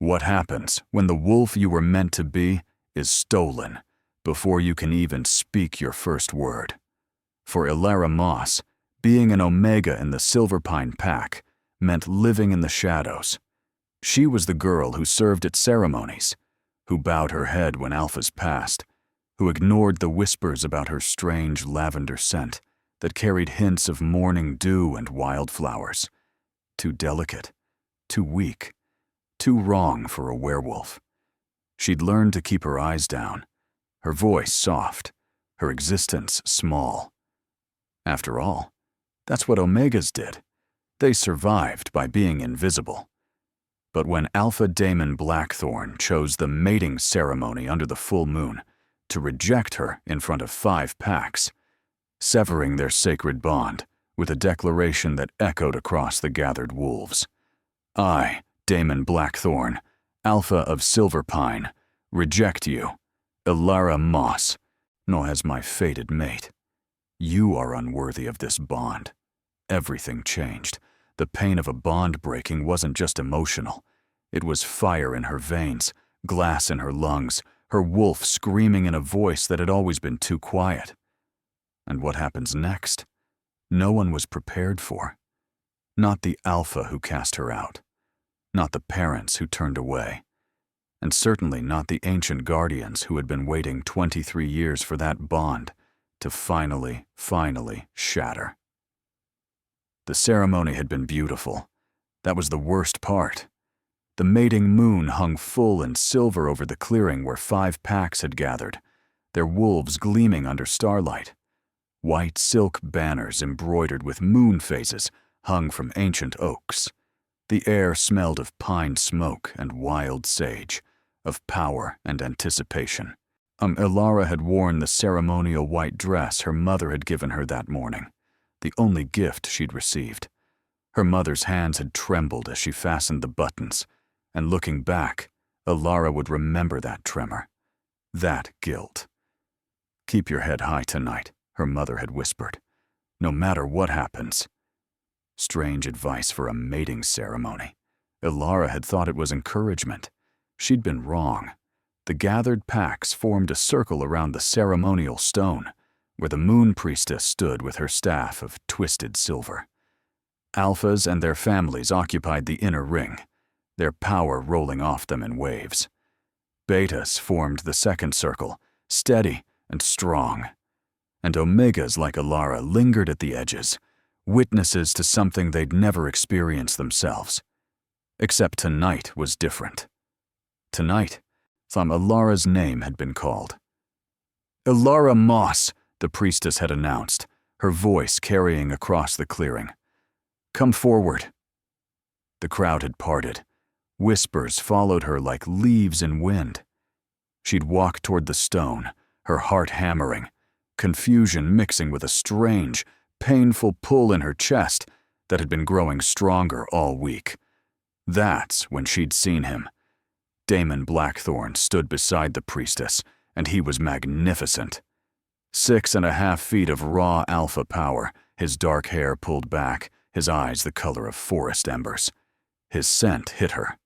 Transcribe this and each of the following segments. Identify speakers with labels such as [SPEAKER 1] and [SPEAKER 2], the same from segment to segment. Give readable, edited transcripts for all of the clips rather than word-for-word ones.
[SPEAKER 1] What happens when the wolf you were meant to be is stolen before you can even speak your first word? For Elara Moss, being an Omega in the Silverpine Pack meant living in the shadows. She was the girl who served at ceremonies, who bowed her head when alphas passed, who ignored the whispers about her strange lavender scent that carried hints of morning dew and wildflowers. Too delicate, too weak, too wrong for a werewolf. She'd learned to keep her eyes down, her voice soft, her existence small. After all, that's what Omegas did. They survived by being invisible. But when Alpha Daemon Blackthorn chose the mating ceremony under the full moon to reject her in front of 5 packs, severing their sacred bond with a declaration that echoed across the gathered wolves, I, Daemon Blackthorn, Alpha of Silverpine, reject you, Elara Moss, nor has my fated mate. You are unworthy of this bond. Everything changed. The pain of a bond breaking wasn't just emotional. It was fire in her veins, glass in her lungs, her wolf screaming in a voice that had always been too quiet. And what happens next? No one was prepared for. Not the Alpha who cast her out. Not the parents who turned away. And certainly not the ancient guardians who had been waiting 23 years for that bond to finally shatter. The ceremony had been beautiful. That was the worst part. The mating moon hung full and silver over the clearing where 5 packs had gathered, their wolves gleaming under starlight. White silk banners embroidered with moon phases hung from ancient oaks. The air smelled of pine smoke and wild sage, of power and anticipation. Elara had worn the ceremonial white dress her mother had given her that morning, the only gift she'd received. Her mother's hands had trembled as she fastened the buttons, and looking back, Elara would remember that tremor, that guilt. Keep your head high tonight, her mother had whispered, no matter what happens. Strange advice for a mating ceremony. Elara had thought it was encouragement. She'd been wrong. The gathered packs formed a circle around the ceremonial stone, where the moon priestess stood with her staff of twisted silver. Alphas and their families occupied the inner ring, their power rolling off them in waves. Betas formed the second circle, steady and strong. And Omegas like Elara lingered at the edges, witnesses to something they'd never experienced themselves. Except tonight was different. Tonight, Elara's name had been called. Elara Moss, the priestess had announced, her voice carrying across the clearing. Come forward. The crowd had parted. Whispers followed her like leaves in wind. She'd walk toward the stone, her heart hammering, confusion mixing with a strange, painful pull in her chest that had been growing stronger all week. That's when she'd seen him. Daemon Blackthorn stood beside the priestess, and he was magnificent. 6.5 feet of raw alpha power, his dark hair pulled back, his eyes the color of forest embers. His scent hit her.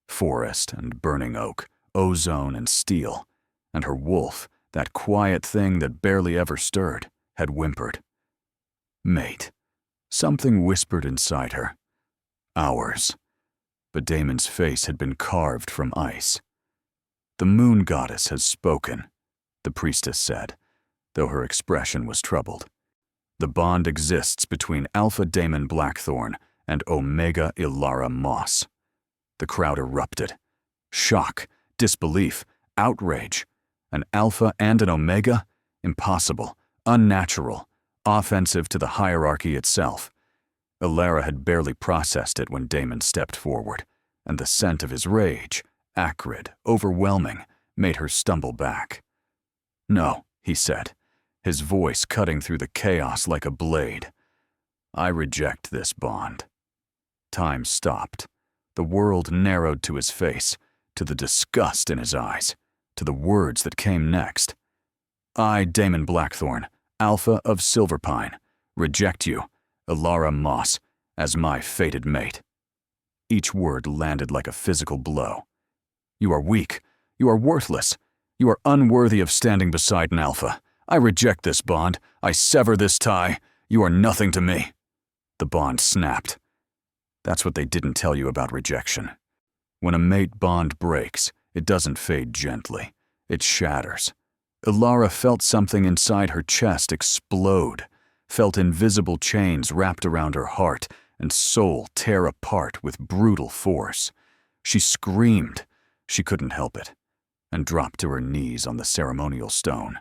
[SPEAKER 1] Forest and burning oak, ozone and steel, and her wolf, that quiet thing that barely ever stirred, had whimpered. Mate. Something whispered inside her. Ours. But Daemon's face had been carved from ice. The moon goddess has spoken, the priestess said, though her expression was troubled. The bond exists between Alpha Daemon Blackthorn and Omega Elara Moss. The crowd erupted. Shock, disbelief, outrage. An Alpha and an Omega? Impossible, unnatural, offensive to the hierarchy itself. Elara had barely processed it when Daemon stepped forward, and the scent of his rage, acrid, overwhelming, made her stumble back. No, he said, his voice cutting through the chaos like a blade. I reject this bond. Time stopped. The world narrowed to his face, to the disgust in his eyes, to the words that came next. I, Daemon Blackthorn, Alpha of Silverpine, reject you, Elara Moss, as my fated mate. Each word landed like a physical blow. You are weak. You are worthless. You are unworthy of standing beside an alpha. I reject this bond. I sever this tie. You are nothing to me." The bond snapped. That's what they didn't tell you about rejection. When a mate bond breaks, it doesn't fade gently. It shatters. Ilara felt something inside her chest explode, felt invisible chains wrapped around her heart and soul tear apart with brutal force. She screamed. She couldn't help it, and dropped to her knees on the ceremonial stone.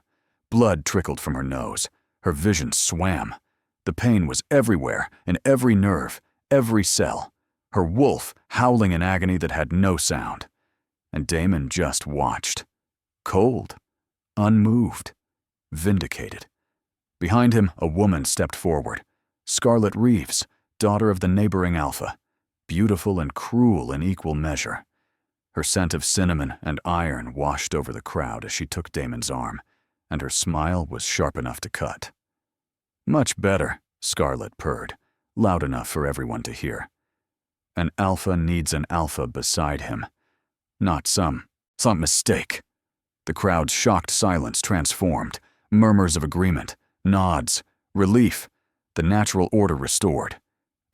[SPEAKER 1] Blood trickled from her nose. Her vision swam. The pain was everywhere, in every nerve, every cell. Her wolf howling in agony that had no sound. And Damon just watched. Cold, unmoved, vindicated. Behind him, a woman stepped forward. Scarlet Reeves, daughter of the neighboring alpha. Beautiful and cruel in equal measure. Her scent of cinnamon and iron washed over the crowd as she took Damon's arm, and her smile was sharp enough to cut. "Much better," Scarlet purred, loud enough for everyone to hear. An alpha needs an alpha beside him. Not some mistake. The crowd's shocked silence transformed, murmurs of agreement, nods, relief, the natural order restored.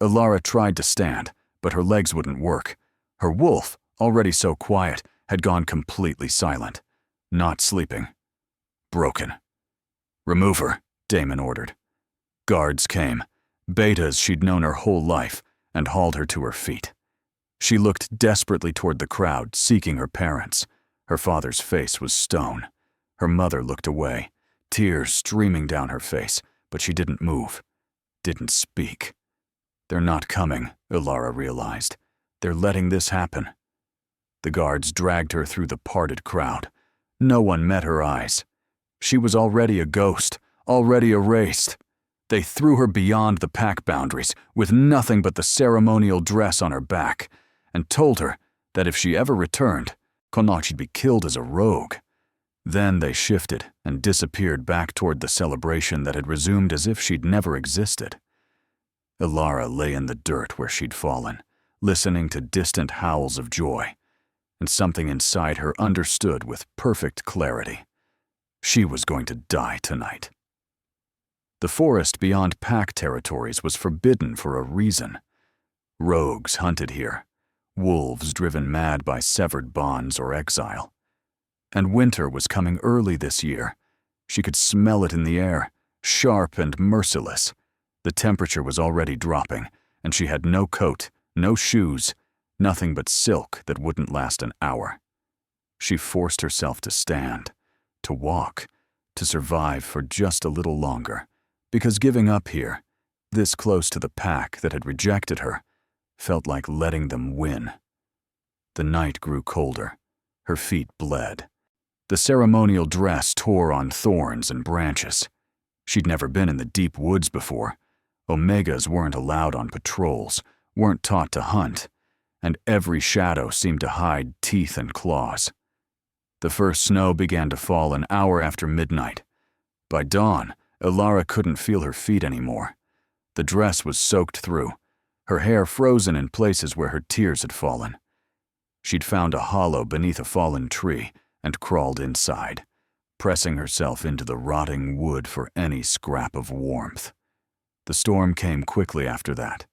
[SPEAKER 1] Ilara tried to stand, but her legs wouldn't work. Her wolf, already so quiet, had gone completely silent. Not sleeping. Broken. "Remove her," Damon ordered. Guards came, betas she'd known her whole life, and hauled her to her feet. She looked desperately toward the crowd, seeking her parents. Her father's face was stone. Her mother looked away, tears streaming down her face, but she didn't move, didn't speak. They're not coming, Ilara realized. They're letting this happen. The guards dragged her through the parted crowd. No one met her eyes. She was already a ghost, already erased. They threw her beyond the pack boundaries, with nothing but the ceremonial dress on her back, and told her that if she ever returned, Connacht'd be killed as a rogue. Then they shifted and disappeared back toward the celebration that had resumed as if she'd never existed. Ilara lay in the dirt where she'd fallen, listening to distant howls of joy, and something inside her understood with perfect clarity. She was going to die tonight. The forest beyond pack territories was forbidden for a reason. Rogues hunted here, wolves driven mad by severed bonds or exile. And winter was coming early this year. She could smell it in the air, sharp and merciless. The temperature was already dropping, and she had no coat, no shoes, nothing but silk that wouldn't last an hour. She forced herself to stand, to walk, to survive for just a little longer, because giving up here, this close to the pack that had rejected her, felt like letting them win. The night grew colder. Her feet bled. The ceremonial dress tore on thorns and branches. She'd never been in the deep woods before. Omegas weren't allowed on patrols, weren't taught to hunt, and every shadow seemed to hide teeth and claws. The first snow began to fall an hour after midnight. By dawn, Ilara couldn't feel her feet anymore. The dress was soaked through, her hair frozen in places where her tears had fallen. She'd found a hollow beneath a fallen tree and crawled inside, pressing herself into the rotting wood for any scrap of warmth. The storm came quickly after that.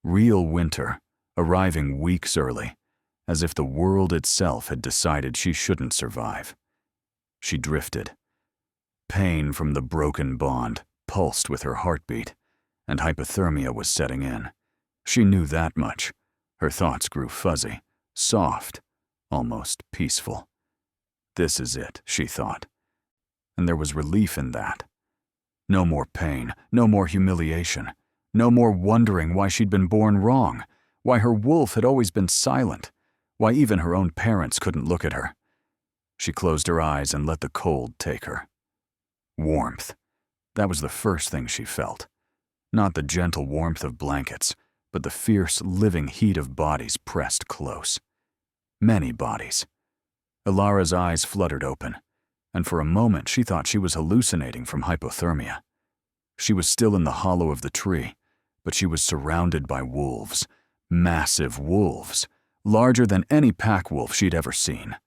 [SPEAKER 1] Real winter, arriving weeks early, as if the world itself had decided she shouldn't survive. She drifted. Pain from the broken bond pulsed with her heartbeat, and hypothermia was setting in. She knew that much. Her thoughts grew fuzzy, soft, almost peaceful. This is it, she thought. And there was relief in that. No more pain, no more humiliation, no more wondering why she'd been born wrong, why her wolf had always been silent, why even her own parents couldn't look at her. She closed her eyes and let the cold take her. Warmth. That was the first thing she felt. Not the gentle warmth of blankets, but the fierce, living heat of bodies pressed close. Many bodies. Ilara's eyes fluttered open, and for a moment she thought she was hallucinating from hypothermia. She was still in the hollow of the tree, but she was surrounded by wolves, massive wolves, larger than any pack wolf she'd ever seen.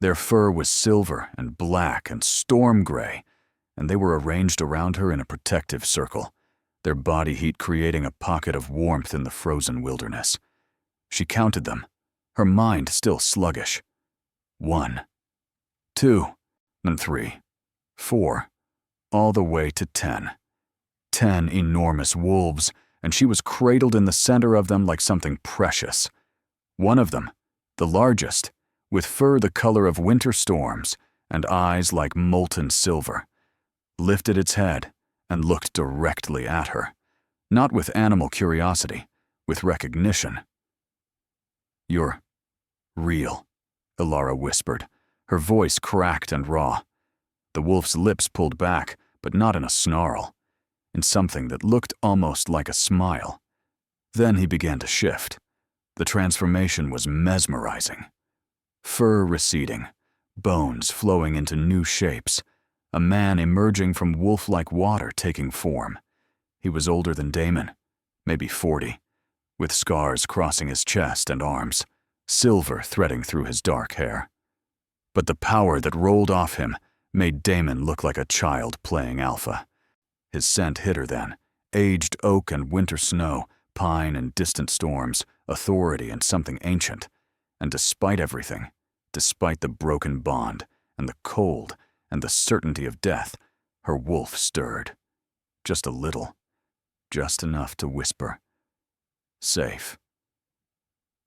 [SPEAKER 1] Their fur was silver and black and storm gray, and they were arranged around her in a protective circle, their body heat creating a pocket of warmth in the frozen wilderness. She counted them, her mind still sluggish. 1, 2, and 3, 4, all the way to 10. 10 enormous wolves, and she was cradled in the center of them like something precious. One of them, the largest, with fur the color of winter storms and eyes like molten silver, lifted its head and looked directly at her, not with animal curiosity, with recognition. "You're real," Elara whispered, her voice cracked and raw. The wolf's lips pulled back, but not in a snarl, in something that looked almost like a smile. Then he began to shift. The transformation was mesmerizing. Fur receding, bones flowing into new shapes, a man emerging from wolf-like water taking form. He was older than Damon, maybe 40, with scars crossing his chest and arms, silver threading through his dark hair. But the power that rolled off him made Damon look like a child playing alpha. His scent hit her then, aged oak and winter snow, pine and distant storms, authority and something ancient. And despite everything, despite the broken bond and the cold and the certainty of death, her wolf stirred. Just a little, just enough to whisper, "Safe."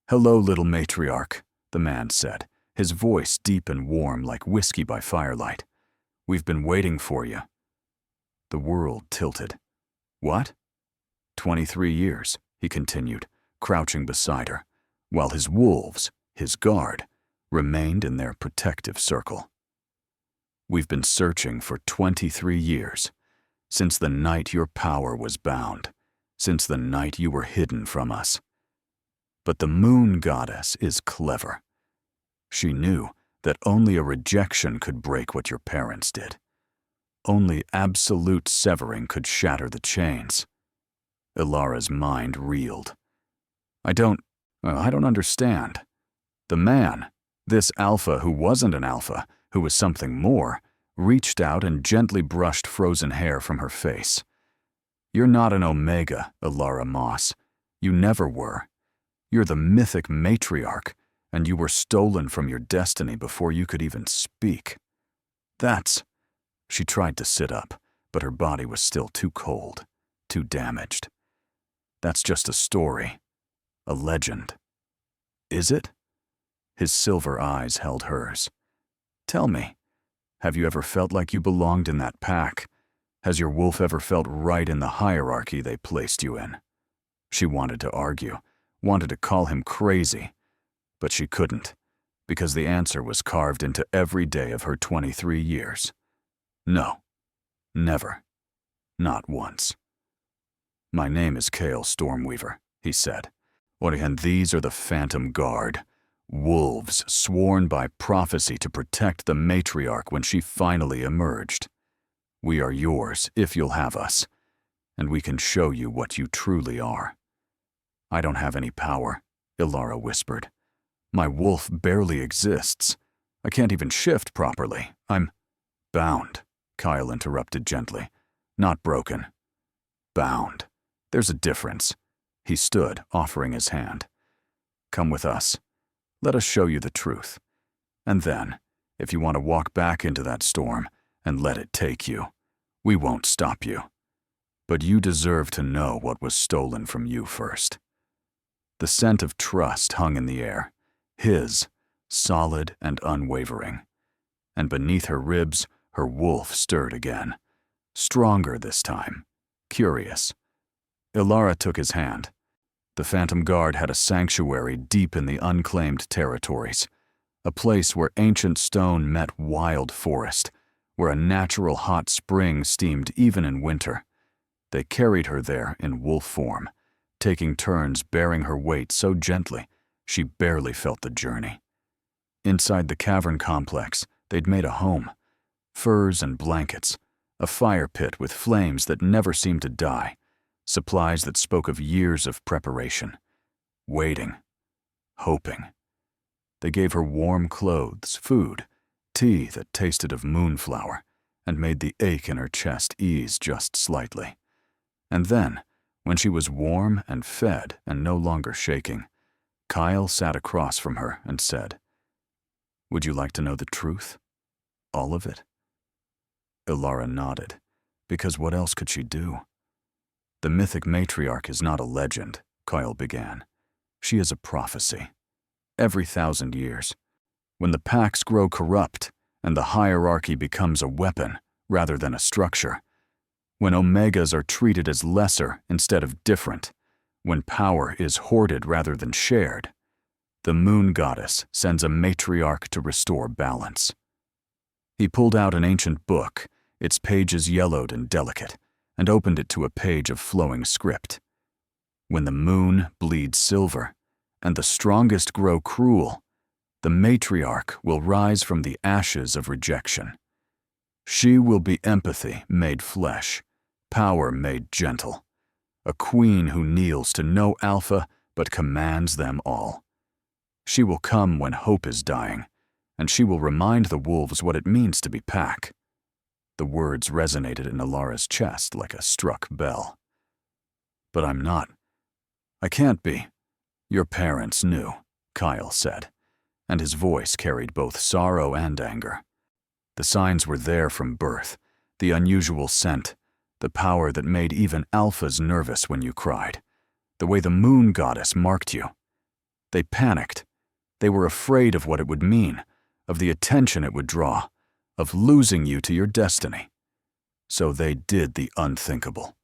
[SPEAKER 1] "Hello, little matriarch," the man said, his voice deep and warm like whiskey by firelight. "We've been waiting for you." The world tilted. "What?" 23 years, he continued, crouching beside her, while his wolves, his guard, remained in their protective circle. "We've been searching for 23 years, since the night your power was bound, since the night you were hidden from us. But the moon goddess is clever. She knew that only a rejection could break what your parents did. Only absolute severing could shatter the chains." Elara's mind reeled. I don't understand. The man, this alpha who wasn't an alpha, who was something more, reached out and gently brushed frozen hair from her face. "You're not an Omega, Elara Moss. You never were. You're the mythic matriarch, and you were stolen from your destiny before you could even speak. That's..." She tried to sit up, but her body was still too cold, too damaged. "That's just a story. A legend." "Is it?" His silver eyes held hers. "Tell me, have you ever felt like you belonged in that pack? Has your wolf ever felt right in the hierarchy they placed you in?" She wanted to argue, wanted to call him crazy, but she couldn't, because the answer was carved into every day of her 23 years. No, never, not once. "My name is Kale Stormweaver," he said. "And these are the Phantom Guard, wolves sworn by prophecy to protect the matriarch when she finally emerged. We are yours if you'll have us, and we can show you what you truly are." "I don't have any power," Elara whispered. "My wolf barely exists. I can't even shift properly. I'm..." "Bound," Kyle interrupted gently. "Not broken. Bound. There's a difference." He stood, offering his hand. "Come with us. Let us show you the truth. And then, if you want to walk back into that storm and let it take you, we won't stop you. But you deserve to know what was stolen from you first." The scent of trust hung in the air, his, solid and unwavering. And beneath her ribs, her wolf stirred again. Stronger this time, curious. Elara took his hand. The Phantom Guard had a sanctuary deep in the unclaimed territories, a place where ancient stone met wild forest, where a natural hot spring steamed even in winter. They carried her there in wolf form, taking turns bearing her weight so gently she barely felt the journey. Inside the cavern complex, they'd made a home. Furs and blankets, a fire pit with flames that never seemed to die, supplies that spoke of years of preparation. Waiting. hoping. They gave her warm clothes, food, tea that tasted of moonflower, and made the ache in her chest ease just slightly. And then, when she was warm and fed and no longer shaking, Kyle sat across from her and said, "Would you like to know the truth? All of it?" Ilara nodded, because what else could she do? "The mythic matriarch is not a legend," Kyle began. "She is a prophecy. Every 1,000 years, when the packs grow corrupt and the hierarchy becomes a weapon rather than a structure, when omegas are treated as lesser instead of different, when power is hoarded rather than shared, the moon goddess sends a matriarch to restore balance." He pulled out an ancient book, its pages yellowed and delicate, and opened it to a page of flowing script. "When the moon bleeds silver, and the strongest grow cruel, the matriarch will rise from the ashes of rejection. She will be empathy made flesh, power made gentle, a queen who kneels to no alpha but commands them all. She will come when hope is dying, and she will remind the wolves what it means to be pack." The words resonated in Ilara's chest like a struck bell. "But I'm not. I can't be. Your parents knew," Kyle said, and his voice carried both sorrow and anger. "The signs were there from birth, the unusual scent, the power that made even alphas nervous when you cried, the way the moon goddess marked you. They panicked. They were afraid of what it would mean, of the attention it would draw, of losing you to your destiny. So they did the unthinkable."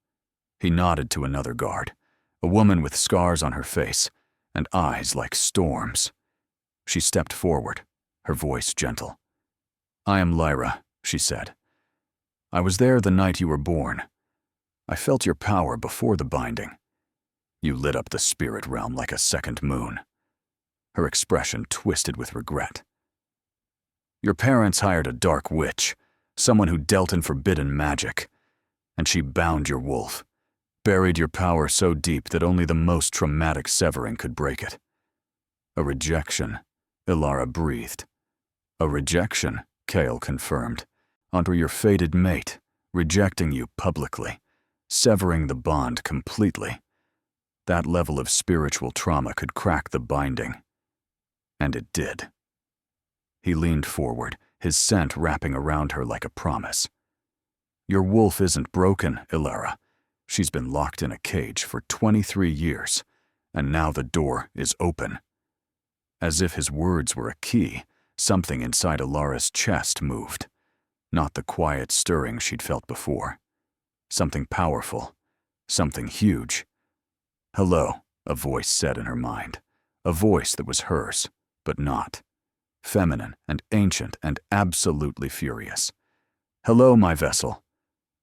[SPEAKER 1] He nodded to another guard, a woman with scars on her face and eyes like storms. She stepped forward, her voice gentle. "I am Lyra," she said. "I was there the night you were born. I felt your power before the binding. You lit up the spirit realm like a second moon." Her expression twisted with regret. "Your parents hired a dark witch, someone who dealt in forbidden magic, and she bound your wolf, buried your power so deep that only the most traumatic severing could break it." "A rejection," Ilara breathed. "A rejection," Kale confirmed, "onto your fated mate, rejecting you publicly, severing the bond completely. That level of spiritual trauma could crack the binding." And it did. He leaned forward, his scent wrapping around her like a promise. "Your wolf isn't broken, Ilara. She's been locked in a cage for 23 years, and now the door is open." As if his words were a key, something inside Ilara's chest moved. Not the quiet stirring she'd felt before. Something powerful, something huge. "Hello," a voice said in her mind. A voice that was hers, but not. Feminine and ancient and absolutely furious. "Hello, my vessel.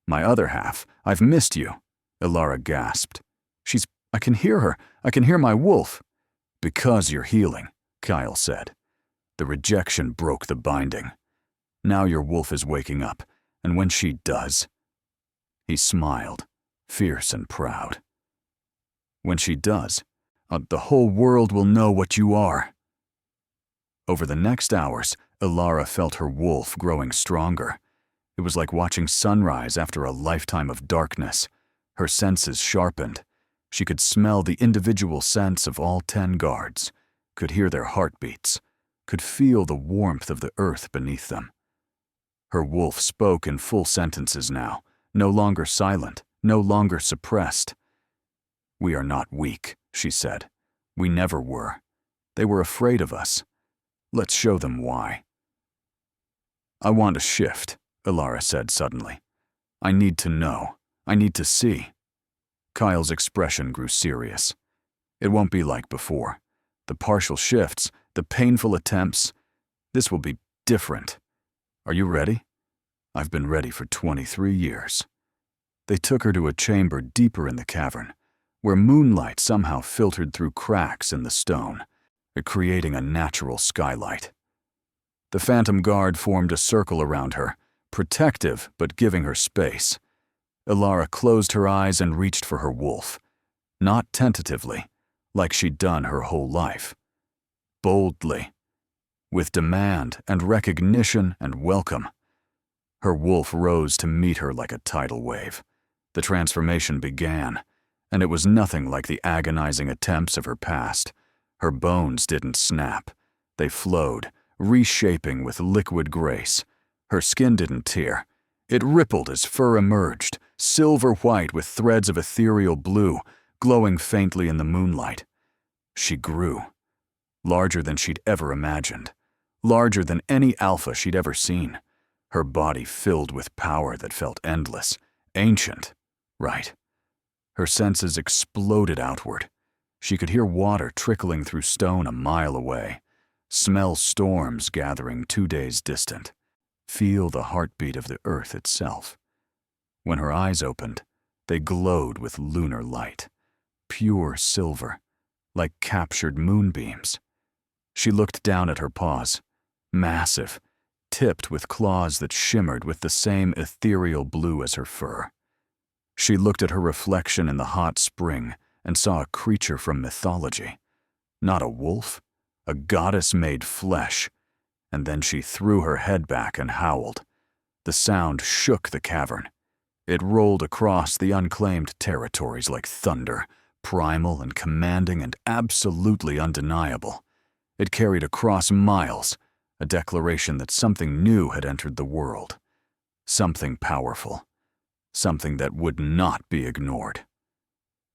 [SPEAKER 1] My other half, I've missed you," Ilara gasped. I can hear her. I can hear my wolf." "Because you're healing," Kyle said. "The rejection broke the binding. Now your wolf is waking up, and when she does..." He smiled, fierce and proud. "When she does, the whole world will know what you are." Over the next hours, Ilara felt her wolf growing stronger. It was like watching sunrise after a lifetime of darkness. Her senses sharpened. She could smell the individual scents of all 10 guards, could hear their heartbeats, could feel the warmth of the earth beneath them. Her wolf spoke in full sentences now, no longer silent, no longer suppressed. "We are not weak," she said. "We never were. They were afraid of us. Let's show them why." "I want a shift," Ilara said suddenly. "I need to know. I need to see." Kyle's expression grew serious. "It won't be like before. The partial shifts, the painful attempts. This will be different. Are you ready?" "I've been ready for 23 years." They took her to a chamber deeper in the cavern, where moonlight somehow filtered through cracks in the stone, creating a natural skylight. The phantom guard formed a circle around her, protective but giving her space. Ilara closed her eyes and reached for her wolf, not tentatively, like she'd done her whole life. boldly, with demand and recognition and welcome. Her wolf rose to meet her like a tidal wave. The transformation began, and it was nothing like the agonizing attempts of her past. Her bones didn't snap. They flowed, reshaping with liquid grace. Her skin didn't tear. It rippled as fur emerged, silver white with threads of ethereal blue, glowing faintly in the moonlight. She grew, larger than she'd ever imagined, larger than any alpha she'd ever seen. Her body filled with power that felt endless, ancient, right. Her senses exploded outward. She could hear water trickling through stone a mile away, smell storms gathering 2 days distant, feel the heartbeat of the earth itself. When her eyes opened, they glowed with lunar light, pure silver, like captured moonbeams. She looked down at her paws, massive, tipped with claws that shimmered with the same ethereal blue as her fur. She looked at her reflection in the hot spring and saw a creature from mythology. Not a wolf, a goddess made flesh. And then she threw her head back and howled. The sound shook the cavern. It rolled across the unclaimed territories like thunder, primal and commanding and absolutely undeniable. It carried across miles, a declaration that something new had entered the world. Something powerful. Something that would not be ignored.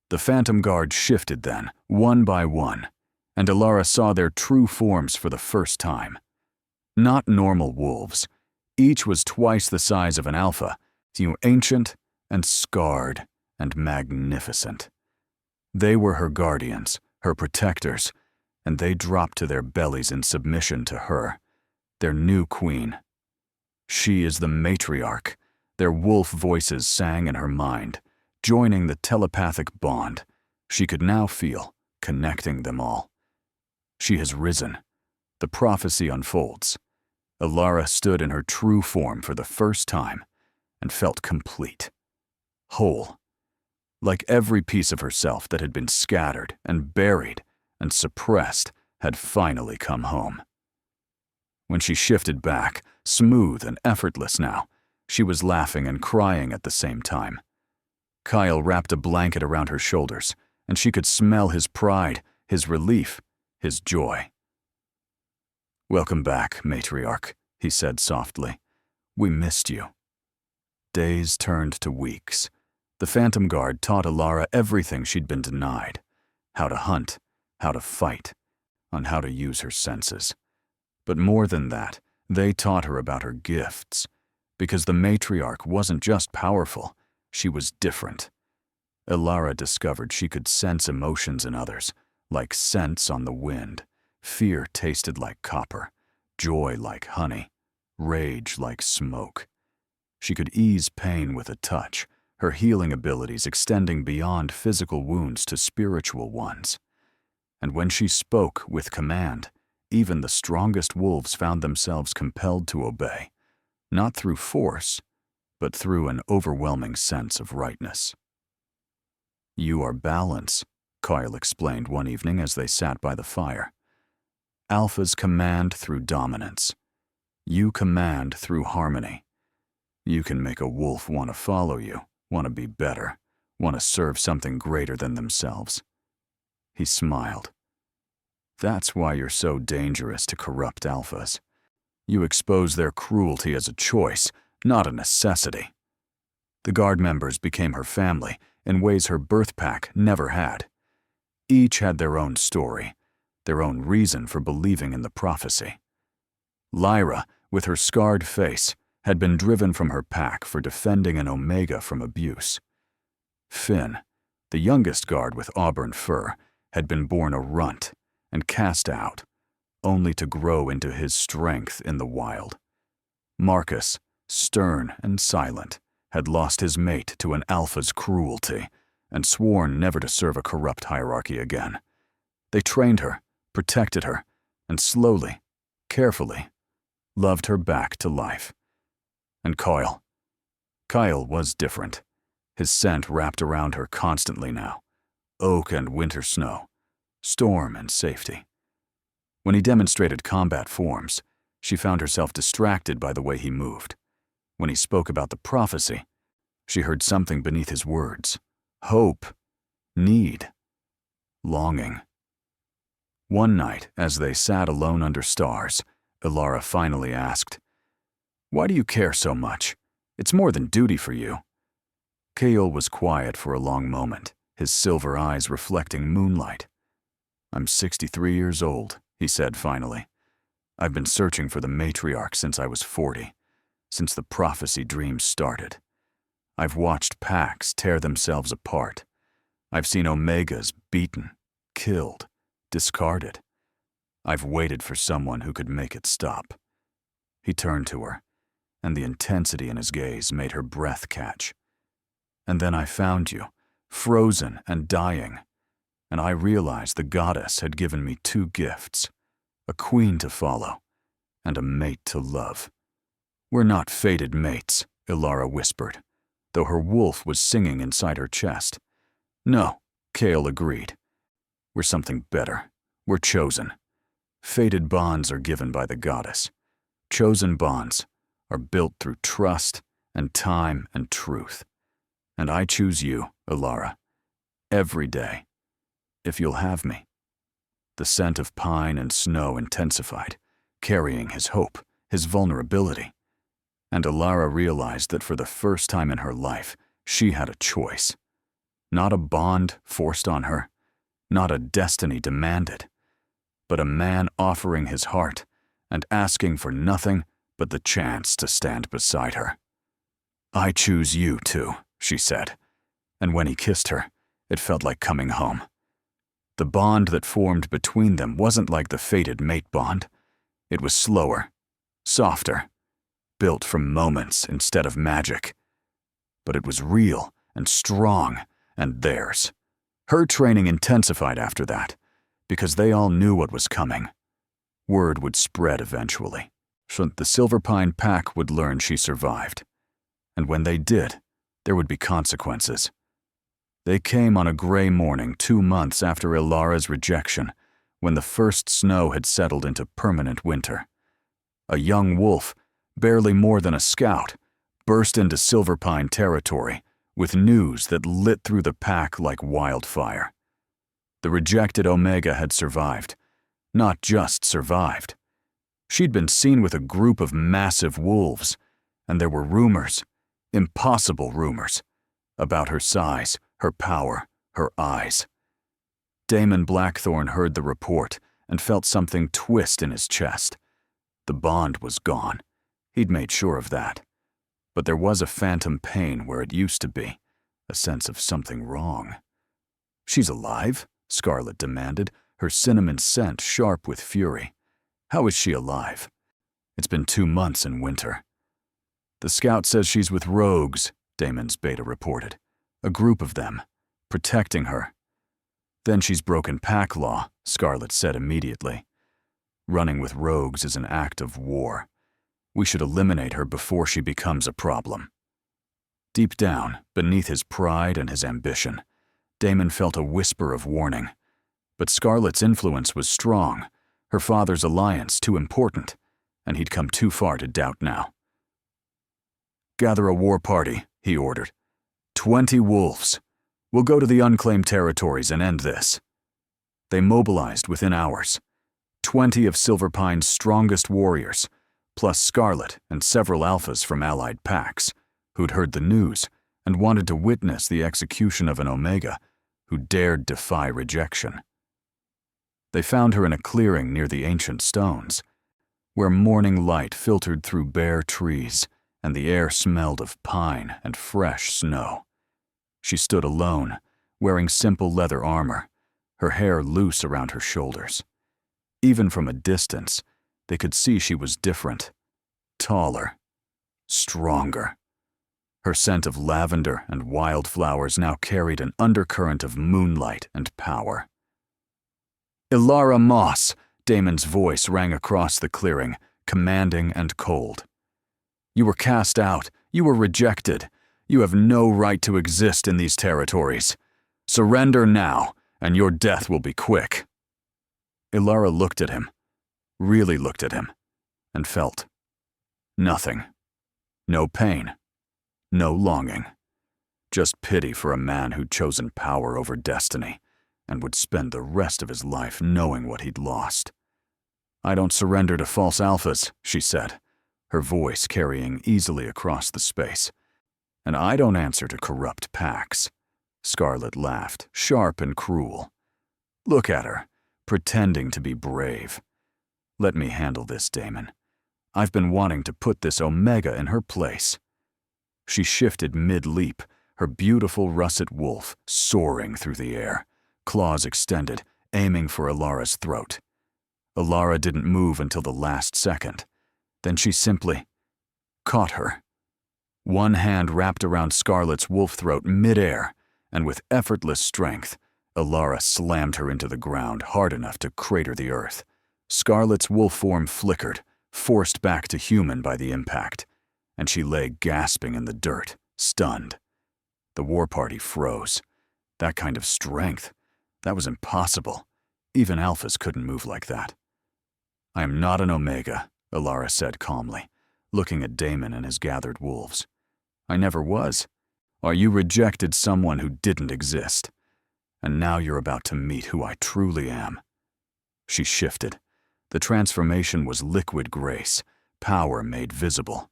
[SPEAKER 1] The Phantom Guard shifted then, one by one, and Elara saw their true forms for the first time. Not normal wolves. Each was twice the size of an alpha, ancient and scarred and magnificent. They were her guardians, her protectors, and they dropped to their bellies in submission to her, their new queen. She is the matriarch. Their wolf voices sang in her mind, joining the telepathic bond she could now feel, connecting them all. She has risen. The prophecy unfolds. Elara stood in her true form for the first time and felt complete, whole, like every piece of herself that had been scattered and buried and suppressed had finally come home. When she shifted back, smooth and effortless now, she was laughing and crying at the same time. Kyle wrapped a blanket around her shoulders, and she could smell his pride, his relief, his joy. "Welcome back, matriarch," he said softly. "We missed you." Days turned to weeks. The Phantom Guard taught Elara everything she'd been denied: how to hunt, how to fight, on how to use her senses. But more than that, they taught her about her gifts, because the matriarch wasn't just powerful, she was different. Elara discovered she could sense emotions in others, like scents on the wind. Fear tasted like copper, joy like honey, rage like smoke. She could ease pain with a touch, her healing abilities extending beyond physical wounds to spiritual ones. And when she spoke with command, even the strongest wolves found themselves compelled to obey, not through force, but through an overwhelming sense of rightness. "You are balance," Kyle explained one evening as they sat by the fire. "Alphas command through dominance. You command through harmony. You can make a wolf want to follow you, want to be better, want to serve something greater than themselves." He smiled. "That's why you're so dangerous to corrupt alphas. You expose their cruelty as a choice, not a necessity." The Guard members became her family in ways her birth pack never had. Each had their own story, their own reason for believing in the prophecy. Lyra, with her scarred face, had been driven from her pack for defending an Omega from abuse. Finn, the youngest guard with auburn fur, had been born a runt and cast out, only to grow into his strength in the wild. Marcus, stern and silent, had lost his mate to an alpha's cruelty and sworn never to serve a corrupt hierarchy again. They trained her, protected her, and slowly, carefully, loved her back to life. And Kyle. Kyle was different. His scent wrapped around her constantly now. Oak and winter snow, storm and safety. When he demonstrated combat forms, she found herself distracted by the way he moved. When he spoke about the prophecy, she heard something beneath his words: hope, need, longing. One night, as they sat alone under stars, Ilara finally asked, "Why do you care so much? It's more than duty for you." Kael was quiet for a long moment, his silver eyes reflecting moonlight. "I'm 63 years old," he said finally. "I've been searching for the matriarch since I was 40, since the prophecy dreams started. I've watched packs tear themselves apart. I've seen Omegas beaten, killed, discarded. I've waited for someone who could make it stop." He turned to her, and the intensity in his gaze made her breath catch. "And then I found you, frozen and dying, and I realized the goddess had given me two gifts, a queen to follow and a mate to love." "We're not fated mates," Ilara whispered, though her wolf was singing inside her chest. "No," Kael agreed. "We're something better. We're chosen. Fated bonds are given by the goddess. Chosen bonds are built through trust and time and truth. And I choose you, Ilara, every day, if you'll have me." The scent of pine and snow intensified, carrying his hope, his vulnerability. And Ilara realized that for the first time in her life, she had a choice. Not a bond forced on her, not a destiny demanded, but a man offering his heart and asking for nothing but the chance to stand beside her. "I choose you too," she said, and when he kissed her, it felt like coming home. The bond that formed between them wasn't like the fated mate bond. It was slower, softer, built from moments instead of magic. But it was real and strong, and theirs. Her training intensified after that, because they all knew what was coming. Word would spread eventually. The Silverpine pack would learn she survived. And when they did, there would be consequences. They came on a gray morning 2 months after Ilara's rejection, when the first snow had settled into permanent winter. A young wolf, barely more than a scout, burst into Silverpine territory with news that lit through the pack like wildfire. The rejected Omega had survived. Not just survived. She'd been seen with a group of massive wolves, and there were rumors, impossible rumors, about her size, her power, her eyes. Damon Blackthorne heard the report and felt something twist in his chest. The bond was gone. He'd made sure of that. But there was a phantom pain where it used to be, a sense of something wrong. "She's alive?" Scarlet demanded, her cinnamon scent sharp with fury. "How is she alive? It's been 2 months in winter." "The scout says she's with rogues," Damon's beta reported. "A group of them, protecting her." "Then she's broken pack law," Scarlet said immediately. "Running with rogues is an act of war. We should eliminate her before she becomes a problem." Deep down, beneath his pride and his ambition, Damon felt a whisper of warning. But Scarlet's influence was strong, her father's alliance too important, and he'd come too far to doubt now. "Gather a war party," he ordered. 20 wolves. We'll go to the unclaimed territories and end this." They mobilized within hours. 20 of Silverpine's strongest warriors, plus Scarlet and several alphas from allied packs, who'd heard the news and wanted to witness the execution of an Omega who dared defy rejection. They found her in a clearing near the ancient stones, where morning light filtered through bare trees and the air smelled of pine and fresh snow. She stood alone, wearing simple leather armor, her hair loose around her shoulders. Even from a distance, they could see she was different, taller, stronger. Her scent of lavender and wildflowers now carried an undercurrent of moonlight and power. "Ilara Moss," Damon's voice rang across the clearing, commanding and cold. "You were cast out. You were rejected. You have no right to exist in these territories. Surrender now, and your death will be quick." Ilara looked at him, really looked at him, and felt nothing. No pain, no longing. Just pity for a man who'd chosen power over destiny and would spend the rest of his life knowing what he'd lost. "I don't surrender to false alphas," she said, her voice carrying easily across the space. "And I don't answer to corrupt packs." Scarlet laughed, sharp and cruel. Look at her, pretending to be brave. "Let me handle this, Damon. I've been wanting to put this Omega in her place." She shifted mid-leap, her beautiful russet wolf soaring through the air, claws extended, aiming for Ilara's throat. Ilara didn't move until the last second. Then she simply caught her. One hand wrapped around Scarlet's wolf throat mid-air, and with effortless strength, Ilara slammed her into the ground hard enough to crater the earth. Scarlet's wolf form flickered, forced back to human by the impact, and she lay gasping in the dirt, stunned. The war party froze. That kind of strength, that was impossible. Even alphas couldn't move like that. "I am not an Omega," Ilara said calmly, looking at Damon and his gathered wolves. "I never was. Or you rejected someone who didn't exist. And now you're about to meet who I truly am." She shifted. The transformation was liquid grace, power made visible.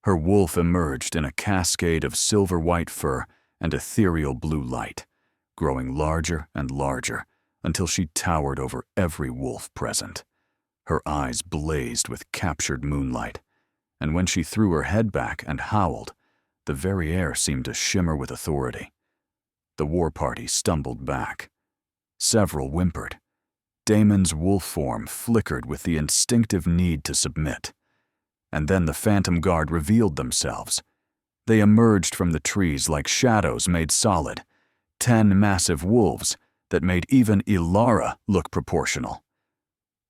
[SPEAKER 1] Her wolf emerged in a cascade of silver-white fur and ethereal blue light, growing larger and larger until she towered over every wolf present. Her eyes blazed with captured moonlight, and when she threw her head back and howled, the very air seemed to shimmer with authority. The war party stumbled back. Several whimpered. Damon's wolf form flickered with the instinctive need to submit. And then the Phantom Guard revealed themselves. They emerged from the trees like shadows made solid, 10 massive wolves that made even Ilara look proportional.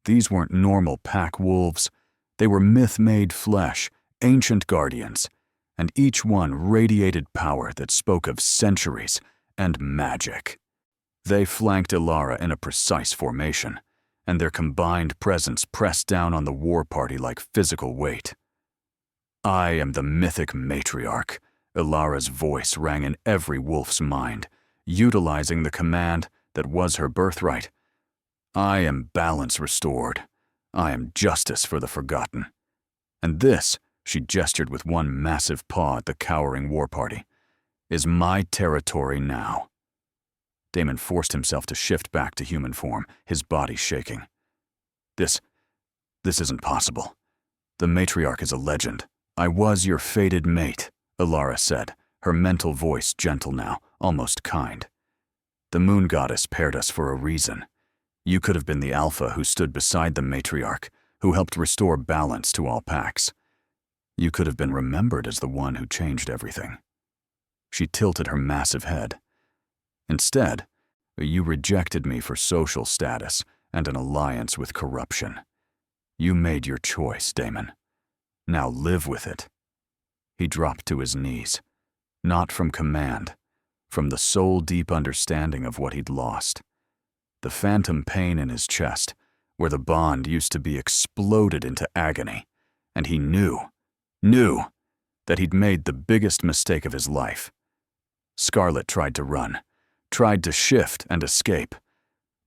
[SPEAKER 1] These weren't normal pack wolves. They were myth-made flesh, ancient guardians, and each one radiated power that spoke of centuries and magic. They flanked Ilara in a precise formation, and their combined presence pressed down on the war party like physical weight. "I am the mythic matriarch," Ilara's voice rang in every wolf's mind, utilizing the command that was her birthright. "I am balance restored. I am justice for the forgotten. And this," she gestured with one massive paw at the cowering war party, "is my territory now." Damon forced himself to shift back to human form, his body shaking. This isn't possible. The matriarch is a legend. "I was your fated mate," Ilara said, her mental voice gentle now, almost kind. "The moon goddess paired us for a reason. You could have been the alpha who stood beside the matriarch, who helped restore balance to all packs. You could have been remembered as the one who changed everything." She tilted her massive head. "Instead, you rejected me for social status and an alliance with corruption. You made your choice, Damon. Now live with it." He dropped to his knees, not from command, from the soul-deep understanding of what he'd lost. The phantom pain in his chest, where the bond used to be, exploded into agony, and he knew that he'd made the biggest mistake of his life. Scarlet tried to run, tried to shift and escape,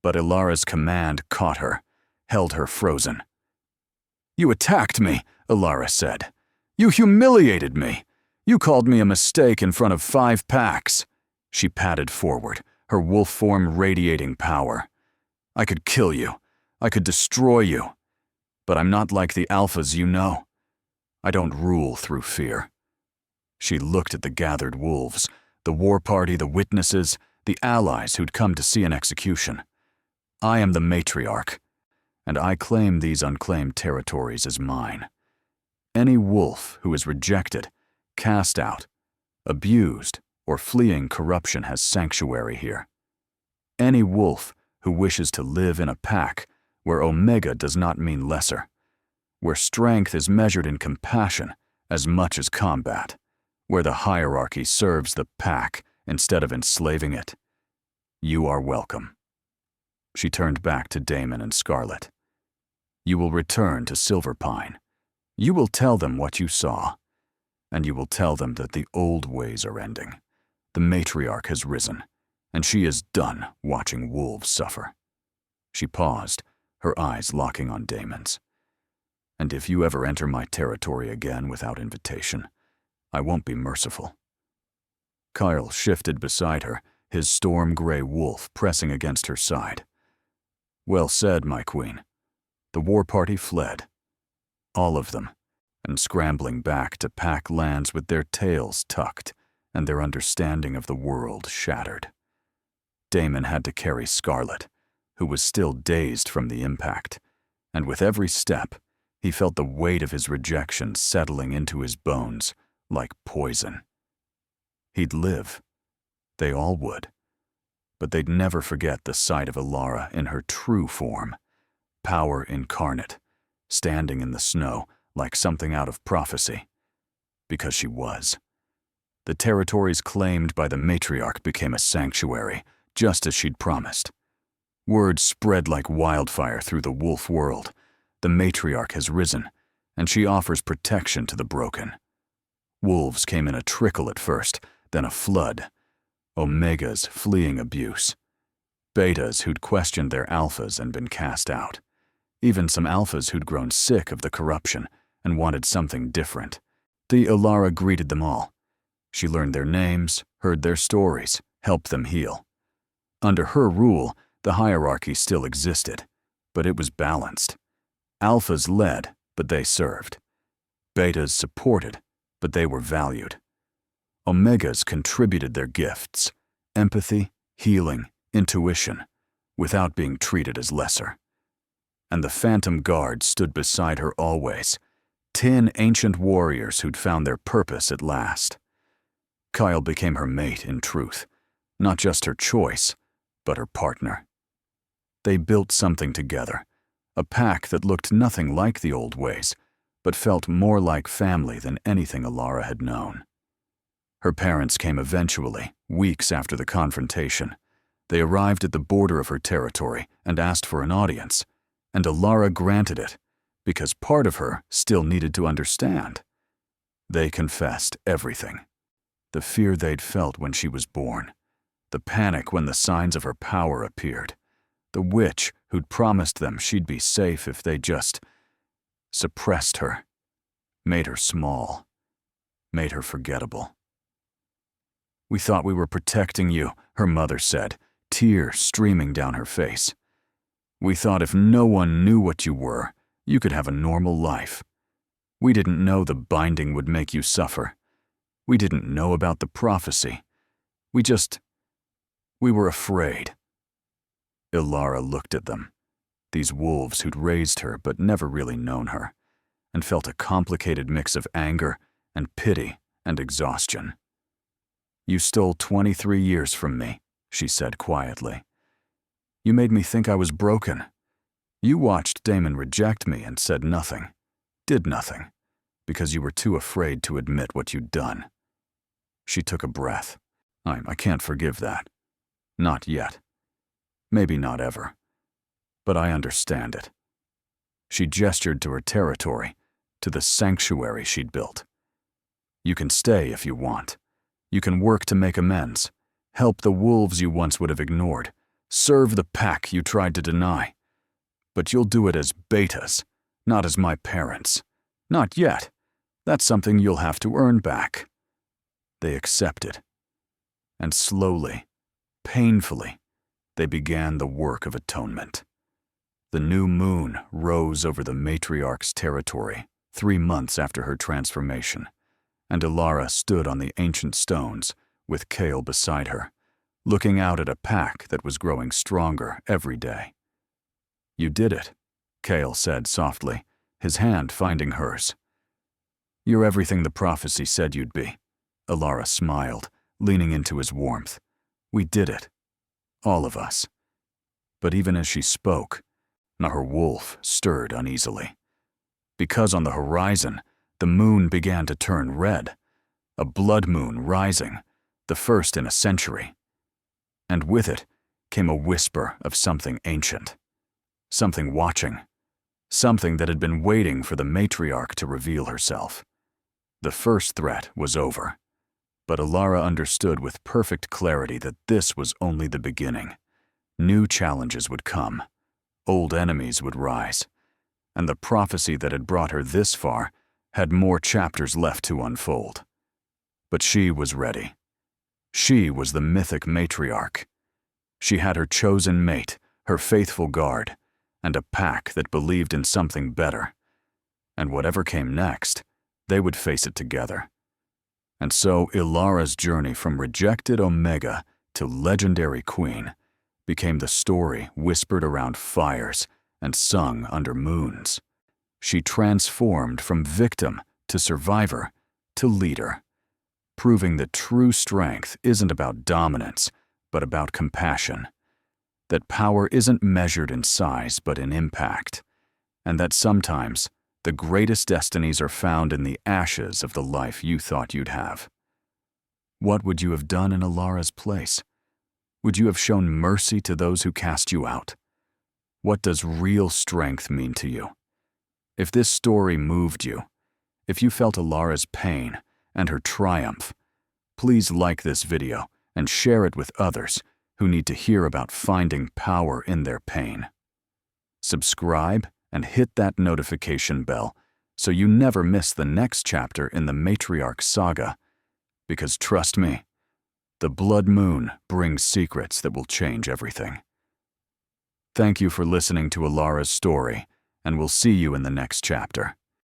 [SPEAKER 1] but Ilara's command caught her, held her frozen. "You attacked me," Ilara said. "You humiliated me. You called me a mistake in front of 5 packs." She padded forward, her wolf form radiating power. "I could kill you. I could destroy you. But I'm not like the alphas you know. I don't rule through fear." She looked at the gathered wolves, the war party, the witnesses, the allies who'd come to see an execution. "I am the matriarch, and I claim these unclaimed territories as mine. Any wolf who is rejected, cast out, abused, or fleeing corruption has sanctuary here. Any wolf who wishes to live in a pack where Omega does not mean lesser, where strength is measured in compassion as much as combat, where the hierarchy serves the pack instead of enslaving it. You are welcome." She turned back to Damon and Scarlet. You will return to Silverpine. You will tell them what you saw. And you will tell them that the old ways are ending. The matriarch has risen, and she is done watching wolves suffer. She paused, her eyes locking on Daemon's. And if you ever enter my territory again without invitation, I won't be merciful. Kyle shifted beside her, his storm-gray wolf pressing against her side. Well said, my queen. The war party fled. All of them, and scrambling back to pack lands with their tails tucked and their understanding of the world shattered. Daemon had to carry Scarlet, who was still dazed from the impact, and with every step, he felt the weight of his rejection settling into his bones like poison. He'd live. They all would. But they'd never forget the sight of Elara in her true form, power incarnate, standing in the snow like something out of prophecy. Because she was. The territories claimed by the matriarch became a sanctuary, just as she'd promised. Word spread like wildfire through the wolf world. The matriarch has risen, and she offers protection to the broken. Wolves came in a trickle at first, then a flood. Omegas fleeing abuse. Betas who'd questioned their alphas and been cast out. Even some alphas who'd grown sick of the corruption and wanted something different. The Elara greeted them all. She learned their names, heard their stories, helped them heal. Under her rule, the hierarchy still existed, but it was balanced. Alphas led, but they served. Betas supported, but they were valued. Omegas contributed their gifts, empathy, healing, intuition, without being treated as lesser. And the Phantom Guard stood beside her always, 10 ancient warriors who'd found their purpose at last. Kyle became her mate in truth, not just her choice, but her partner. They built something together, a pack that looked nothing like the old ways, but felt more like family than anything Elara had known. Her parents came eventually, weeks after the confrontation. They arrived at the border of her territory and asked for an audience, and Elara granted it, because part of her still needed to understand. They confessed everything. The fear they'd felt when she was born, the panic when the signs of her power appeared, the witch who'd promised them she'd be safe if they just suppressed her, made her small, made her forgettable. We thought we were protecting you, her mother said, tears streaming down her face. We thought if no one knew what you were, you could have a normal life. We didn't know the binding would make you suffer. We didn't know about the prophecy. We were afraid. Elara looked at them, these wolves who'd raised her but never really known her, and felt a complicated mix of anger and pity and exhaustion. You stole 23 years from me, she said quietly. You made me think I was broken. You watched Daemon reject me and said nothing, did nothing, because you were too afraid to admit what you'd done. She took a breath. I can't forgive that. Not yet. Maybe not ever. But I understand it. She gestured to her territory, to the sanctuary she'd built. You can stay if you want. You can work to make amends, help the wolves you once would have ignored, serve the pack you tried to deny. But you'll do it as betas, not as my parents. Not yet. That's something you'll have to earn back. They accepted. And slowly, painfully, they began the work of atonement. The new moon rose over the matriarch's territory 3 months after her transformation, and Elara stood on the ancient stones with Kale beside her, looking out at a pack that was growing stronger every day. You did it, Kale said softly, his hand finding hers. You're everything the prophecy said you'd be. Elara smiled, leaning into his warmth. We did it. All of us. But even as she spoke, her wolf stirred uneasily. Because on the horizon, the moon began to turn red, a blood moon rising, the first in a century. And with it came a whisper of something ancient, something watching, something that had been waiting for the matriarch to reveal herself. The first threat was over, but Alara understood with perfect clarity that this was only the beginning. New challenges would come, old enemies would rise, and the prophecy that had brought her this far had more chapters left to unfold. But she was ready. She was the mythic matriarch. She had her chosen mate, her faithful guard, and a pack that believed in something better. And whatever came next, they would face it together. And so Ilara's journey from rejected Omega to legendary queen became the story whispered around fires and sung under moons. She transformed from victim to survivor to leader, proving that true strength isn't about dominance, but about compassion, that power isn't measured in size but in impact, and that sometimes the greatest destinies are found in the ashes of the life you thought you'd have. What would you have done in Ilara's place? Would you have shown mercy to those who cast you out? What does real strength mean to you? If this story moved you, if you felt Ilara's pain and her triumph, please like this video and share it with others who need to hear about finding power in their pain. Subscribe and hit that notification bell so you never miss the next chapter in the Matriarch saga, because trust me, the Blood Moon brings secrets that will change everything. Thank you for listening to Ilara's story, and we'll see you in the next chapter.